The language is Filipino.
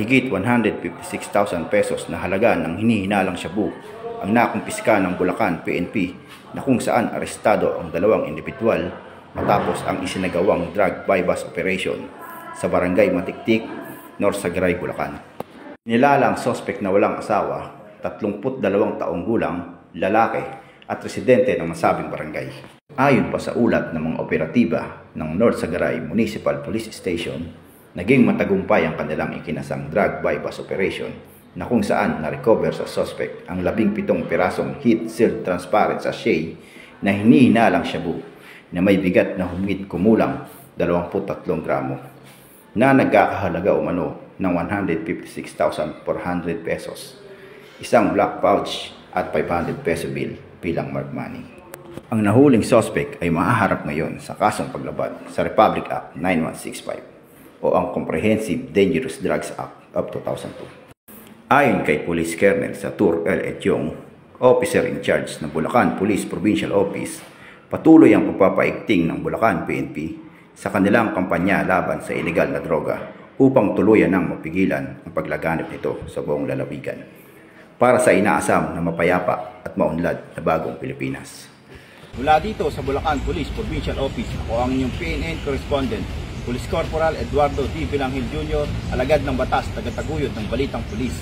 Higit 156,000 pesos na halaga ng hinihinalang shabu ang nakumpiska ng Bulacan PNP na kung saan arestado ang dalawang individual matapos ang isinagawang drug bypass operation sa barangay Matiktik, North Sagaray, Bulacan. Nilala ang sospek na walang asawa, 32 taong gulang, lalaki at residente ng nasabing barangay. Ayon pa sa ulat ng mga operatiba ng North Sagaray Municipal Police Station, naging matagumpay ang kanilang ikinasang drug bypass operation na kung saan na-recover sa suspect ang 17 pirasong heat-sealed transparent sachet na hinihinalang shabu na may bigat na humigit kumulang 23 gramo na nagkakahalaga umano ng 156,400 pesos, isang black pouch at 500 peso bill bilang marked money. Ang nahuling suspect ay maaharap ngayon sa kasong paglabag sa Republic Act 9165 o ang Comprehensive Dangerous Drugs Act of 2002. Ayon kay Police Colonel Satur L. Etiong, Officer in Charge ng Bulacan Police Provincial Office, patuloy ang pagpapaigting ng Bulacan PNP sa kanilang kampanya laban sa ilegal na droga upang tuluyan ng mapigilan ang paglaganap nito sa buong lalawigan para sa inaasam na mapayapa at maunlad na bagong Pilipinas. Mula dito sa Bulacan Police Provincial Office, ako ang inyong PNN correspondent, Police Corporal Eduardo D. Vilangil Jr., alagad ng batas, tagataguyod ng Balitang Pulis.